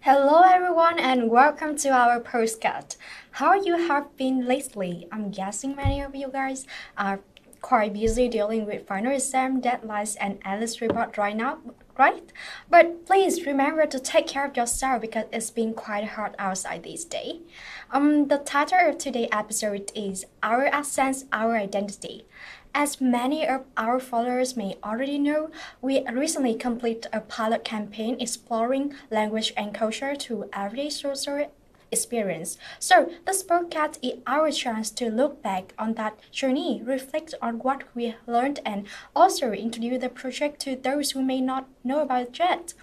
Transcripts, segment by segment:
Hello, everyone, and welcome to our postcard. How you have been lately? I'm guessing many of you guys are quite busy dealing with final exam deadlines and endless report right now, right? But please remember to take care of yourself because it's been quite hot outside these days. The title of today's episode is Our Accents, Our Identity. As many of our followers may already know, we recently completed a pilot campaign exploring language and culture to everyday social experience. So, this podcast is our chance to look back on that journey, reflect on what we learned, and also introduce the project to those who may not know about it yet.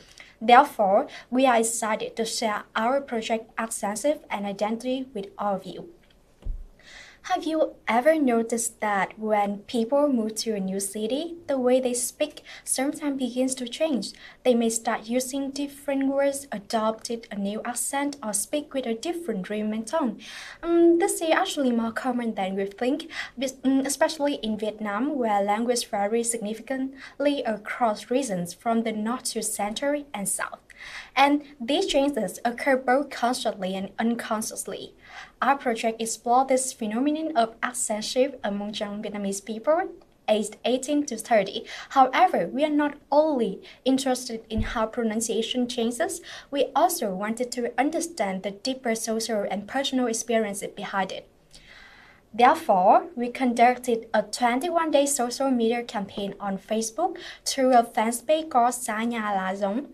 Therefore, we are excited to share our project Accessive and Identity with all of you. Have you ever noticed that when people move to a new city, the way they speak sometimes begins to change? They may start using different words, adopted a new accent, or speak with a different rhythm and tone. This is actually more common than we think, especially in Vietnam, where language varies significantly across regions from the north to center and south. And these changes occur both consciously and unconsciously. Our project explores this phenomenon of accent shift among young Vietnamese people aged 18 to 30. However, we are not only interested in how pronunciation changes, we also wanted to understand the deeper social and personal experiences behind it. Therefore, we conducted a 21-day social media campaign on Facebook through a fan page called Xa Nhà Là Giống.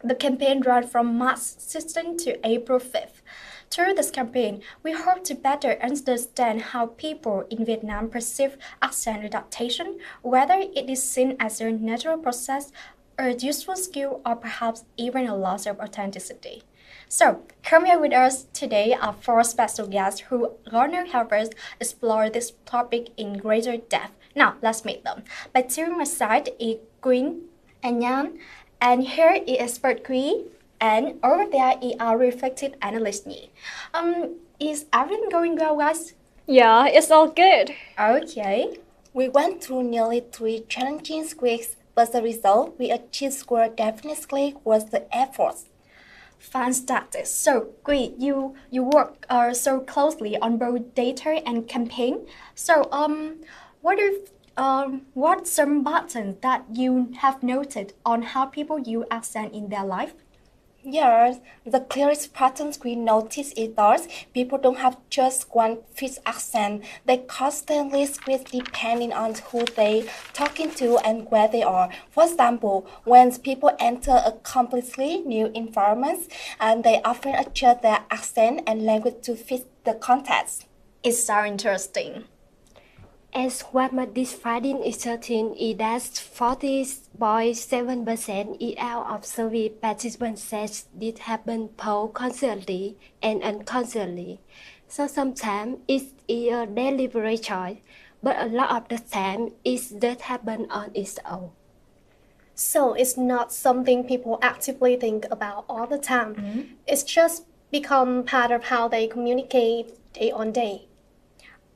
The campaign ran from March 16 to April 5th. Through this campaign, we hope to better understand how people in Vietnam perceive accent adaptation, whether it is seen as a natural process, a useful skill, or perhaps even a loss of authenticity. So, come here with us today are four special guests who are going to help us explore this topic in greater depth. Now, let's meet them. By to my side is Queen and Yan, and here is expert Quý, and over there is our reflective analyst Nhi. Is everything going well, guys? Yeah, it's all good. Okay. We went through nearly 3 challenging weeks, but the result we achieved score definitely was the effort. Fantastic. So, Quý, you work so closely on both data and campaign. So, what some buttons that you have noted on how people use accent in their life? Yes, the clearest patterns we notice is that people don't have just one fixed accent. They constantly switch depending on who they talking to and where they are. For example, when people enter a completely new environment, and they often adjust their accent and language to fit the context. It's so interesting. As what this finding is certain is that 40.7% out of survey participants said this happen both consciously and unconsciously. So sometimes it's a deliberate choice, but a lot of the time it does happen on its own. So it's not something people actively think about all the time. It's just become part of how they communicate day on day.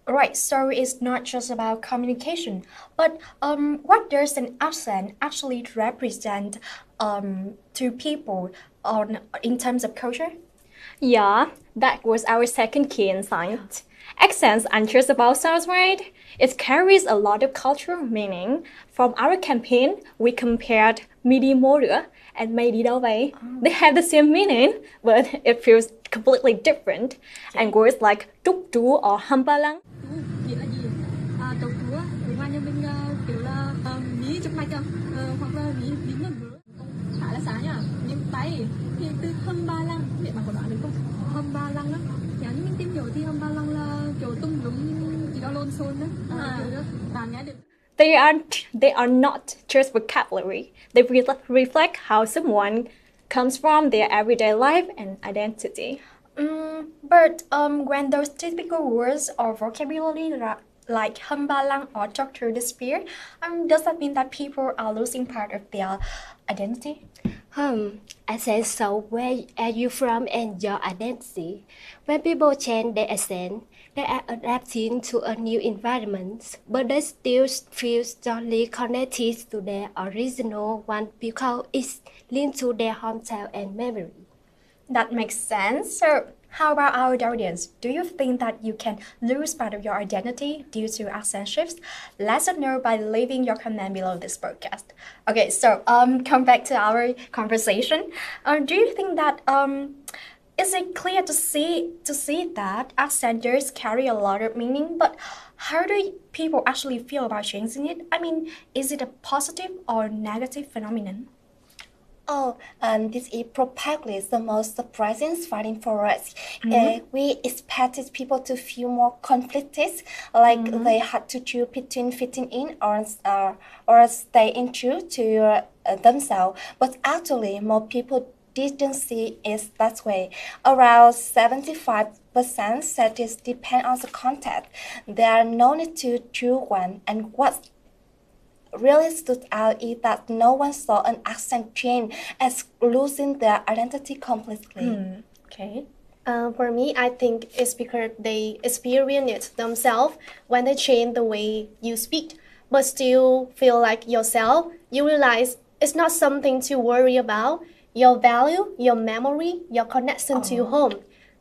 Right, so it's not just about communication, but what does an accent actually represent to people in terms of culture? Yeah, that was our second key insight. Accents aren't just about sounds, right? It carries a lot of cultural meaning. From our campaign, we compared "mi đi mua rửa" and "mày đi đâu vậy?" They have the same meaning, but it feels completely different. And words like "trúc trú" or "hâm ba lăng" nghĩa là gì? Trầu chúa tiếng Hoa nhà mình kiểu là mí chụp mạch hoặc là mí ngẩn ngứa khá là sáng nhá. Nhưng Tây thì từ hâm ba lăng, bạn có đoán được không? Hâm ba lăng á, theo như mình tìm hiểu thì hâm ba lăng là kiểu tung lúng chỉ đó lộn xộn đó, kiểu đó bạn nghe được. They are not just vocabulary. They reflect how someone comes from their everyday life and identity. But when those typical words or vocabulary like hambalang or talk through the spear, does that mean that people are losing part of their identity? I say so. Where are you from and your identity? When people change their accent, they are adapting to a new environment, but they still feel strongly connected to their original one because it's linked to their hometown and memory. That makes sense. So, how about our audience? Do you think that you can lose part of your identity due to accent shifts? Let us know by leaving your comment below this podcast. Okay, so come back to our conversation. Do you think that is it clear to see that accents carry a lot of meaning? But how do people actually feel about changing it? I mean, is it a positive or negative phenomenon? Oh, this is probably the most surprising finding for us. We expected people to feel more conflicted, like they had to choose between fitting in or staying true to themselves. But actually, more people didn't see it that way. Around 75% said it depends on the context. There are no need to choose one, and what really stood out is that no one saw an accent change as losing their identity completely. Okay. For me, I think it's because they experience it themselves when they change the way you speak, but still feel like yourself. You realize it's not something to worry about. Your value, your memory, your connection to home,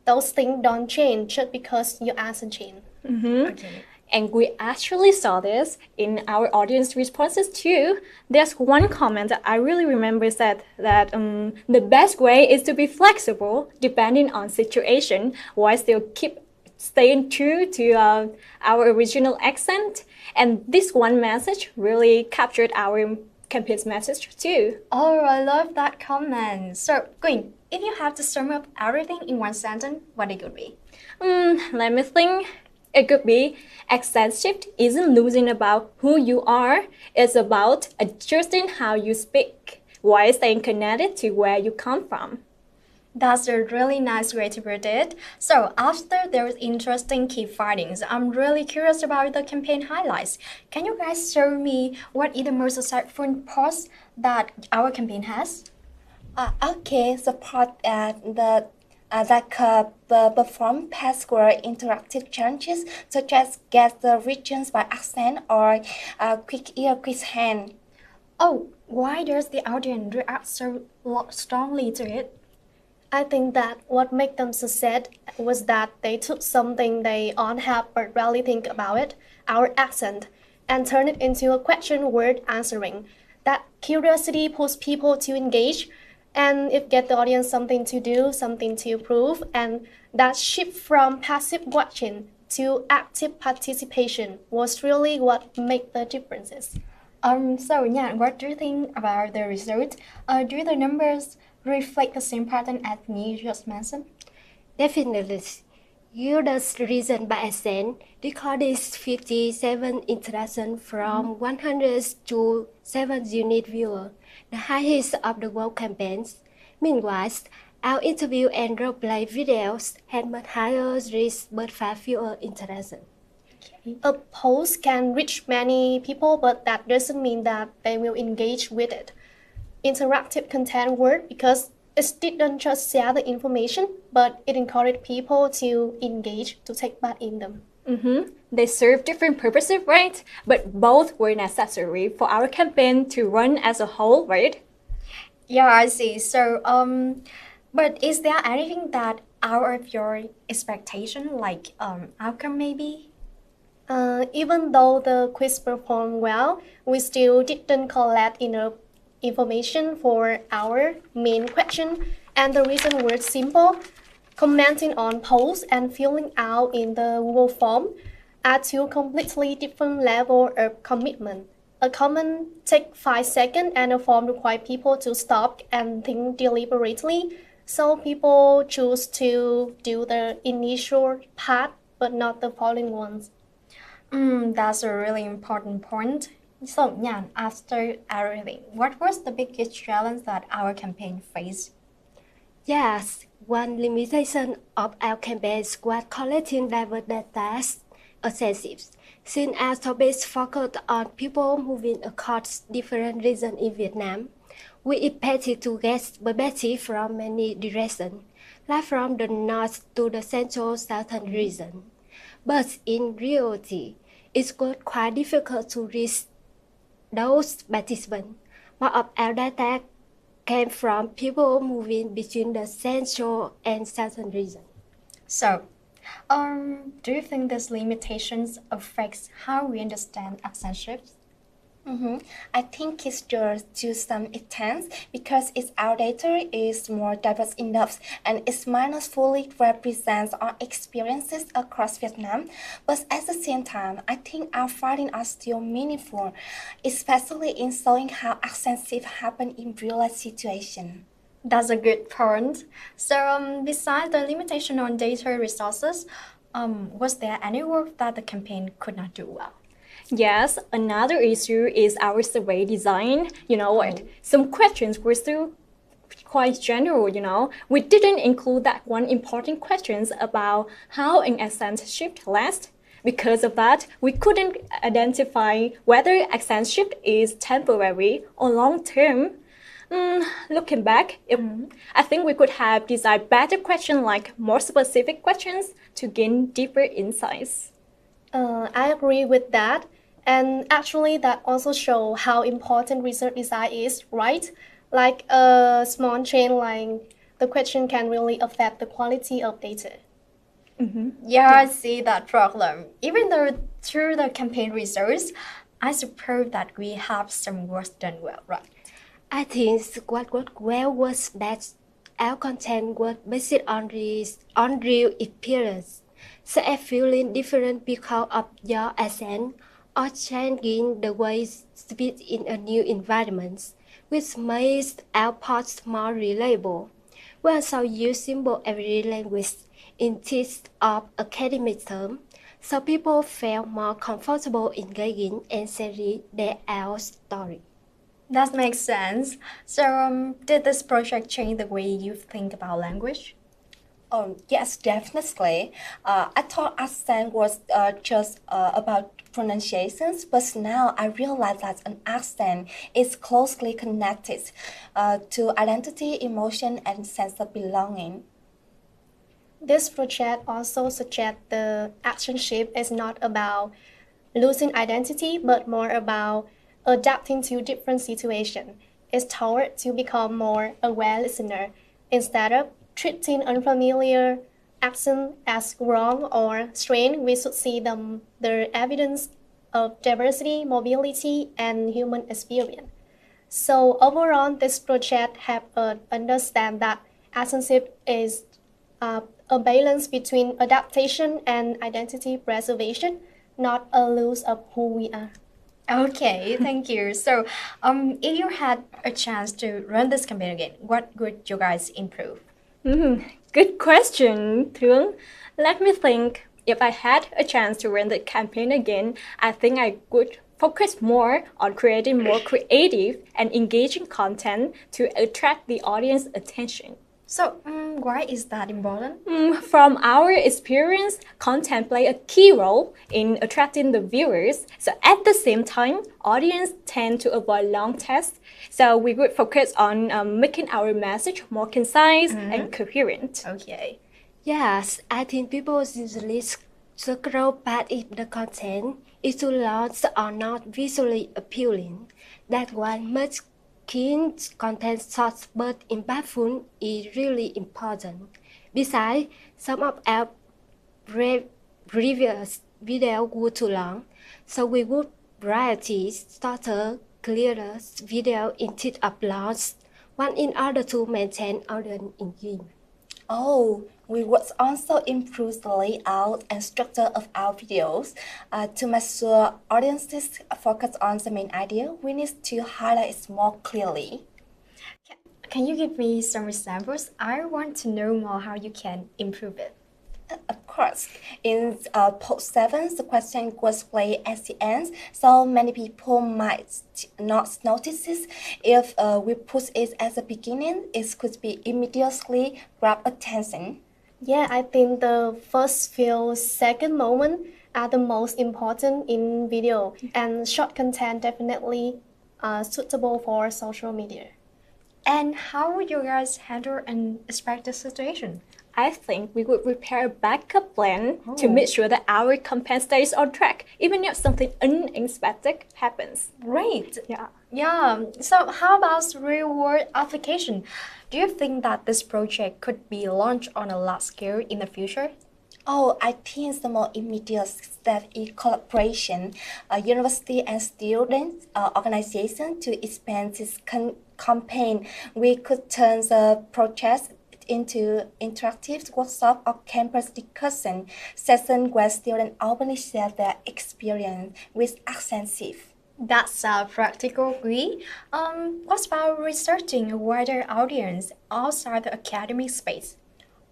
those things don't change just because your accent change. Okay. And we actually saw this in our audience responses too. There's one comment that I really remember said that the best way is to be flexible depending on situation while still keep staying true to our original accent. And this one message really captured our campaign's message too. Oh, I love that comment. So, Queen, if you have to sum up everything in one sentence, what it could be? Let me think. It could be accent shift isn't losing about who you are, it's about adjusting how you speak while staying connected to where you come from. That's a really nice way to put it. So, after those interesting key findings, I'm really curious about the campaign highlights. Can you guys show me what is the most successful parts that our campaign has? Okay, the part perform password interactive challenges such as guess the regions by accent or quick ear, quick hand. Oh, why does the audience react so strongly to it? I think that what made them succeed was that they took something they all have but rarely think about it, our accent, and turned it into a question worth answering. That curiosity pushed people to engage, and it get the audience something to do, something to prove, and that shift from passive watching to active participation was really what made the differences. So yeah, what do you think about the result? Do the numbers reflect the same pattern as you just mentioned? Definitely. Users reason by accent recorded 57 interactions from 100 to 7 unique viewers, the highest of the world campaigns. Meanwhile, our interview and role-play videos had much higher reach but far fewer interactions. A post can reach many people, but that doesn't mean that they will engage with it. Interactive content worked because it didn't just share the information, but it encouraged people to engage, to take part in them. They serve different purposes, right? But both were necessary for our campaign to run as a whole, right? Yeah, I see. So, but is there anything that out of your expectation, like outcome maybe? Even though the quiz performed well, we still didn't collect enough information for our main question, and the reason was simple. Commenting on posts and filling out in the Google form are two completely different levels of commitment. A comment takes 5 seconds and a form requires people to stop and think deliberately. So people choose to do the initial part but not the following ones. That's a really important point. So, Nhan, after everything, what was the biggest challenge that our campaign faced? Yes, one limitation of our campaigns was collecting diverse data assessments. Since our topics focused on people moving across different regions in Vietnam, we expected to get perspectives from many directions, like from the north to the central southern region. But in reality, it was quite difficult to reach those participants. More of our data came from people moving between the central and southern region. So, do you think these limitations affects how we understand accent shifts? I think it's just to some extent because its our data is more diverse enough and it might not fully represents our experiences across Vietnam. But at the same time, I think our findings are still meaningful, especially in showing how accent shifts happen in real life situations. That's a good point. So, besides the limitation on data resources, was there any work that the campaign could not do well? Yes, another issue is our survey design. You know what? Some questions were still quite general, We didn't include that one important questions about how an accent shift lasts. Because of that, we couldn't identify whether accent shift is temporary or long term. Looking back, I think we could have designed better questions like more specific questions to gain deeper insights. I agree with that. And actually, that also show how important research design is, right? Like a small change, like the question can really affect the quality of data. Yeah, I see that problem. Even though through the campaign results, I suppose that we have some work done well, right? I think what worked well was that our content was based on real experience. So if feeling different because of your accent or changing the way you speak in a new environment, which makes our posts more reliable. We also use simple everyday language instead of academic terms, so people feel more comfortable engaging and sharing their own story. That makes sense. So, did this project change the way you think about language? Oh, yes, definitely. I thought accent was just about pronunciations, but now I realize that an accent is closely connected to identity, emotion, and sense of belonging. This project also suggests the action shift is not about losing identity, but more about adapting to different situations. It's taught to become more aware listener instead of treating unfamiliar accent as wrong or strange. We should see the evidence of diversity, mobility, and human experience. So overall, this project helped us understand that accent shift is a balance between adaptation and identity preservation, not a loss of who we are. Okay, thank you. So, if you had a chance to run this campaign again, what would you guys improve? Good question, Thương. Let me think. If I had a chance to run the campaign again, I think I would focus more on creating more creative and engaging content to attract the audience attention. So, why is that important? From our experience, content play a key role in attracting the viewers. So at the same time, audience tend to avoid long texts. So we would focus on making our message more concise and coherent. Okay. Yes, I think people usually scroll past if the content is too long or not visually appealing. That's why much keen content short but impactful is really important. Besides, some of our previous videos were too long, so we would variety shorter, clearer video instead of long one in order to maintain audience engagement. Oh, we would also improve the layout and structure of our videos to make sure audiences focus on the main idea. We need to highlight it more clearly. Can you give me some examples? I want to know more how you can improve it. Of course, in post 7, the question was played at the end, so many people might not notice it. If we put it at the beginning, it could be immediately grab attention. Yeah, I think the first few second moment are the most important in video, and short content definitely suitable for social media. And how would you guys handle an expected situation? I think we would prepare a backup plan to make sure that our campaign stays on track, even if something unexpected happens. Great. Yeah. Yeah, so how about real world application? Do you think that this project could be launched on a large scale in the future? Oh, I think the more immediate step is collaboration, university and student organization to expand this campaign. We could turn the project into interactive workshop or campus discussion session where students openly share their experience with accent shift. That's a practical agree. What about researching a wider audience outside the academic space?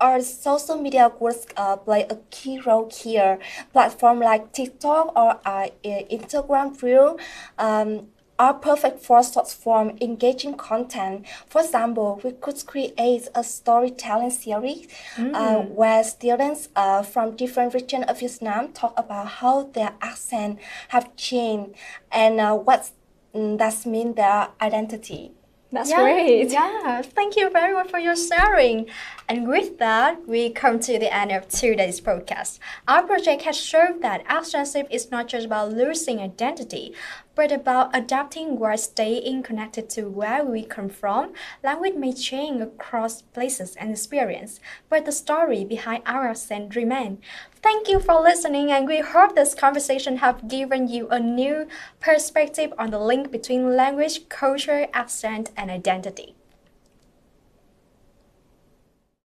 Our social media groups play a key role here. Platforms like TikTok or Instagram Reel are perfect for short form engaging content. For example, we could create a storytelling series where students from different regions of Vietnam talk about how their accent have changed and what does mean their identity. That's great. Yeah, thank you very much for your sharing. And with that, we come to the end of today's podcast. Our project has shown that accentship is not just about losing identity, but about adapting while staying connected to where we come from. Language may change across places and experience, but the story behind our accent remains. Thank you for listening, and we hope this conversation have given you a new perspective on the link between language, culture, accent, and identity.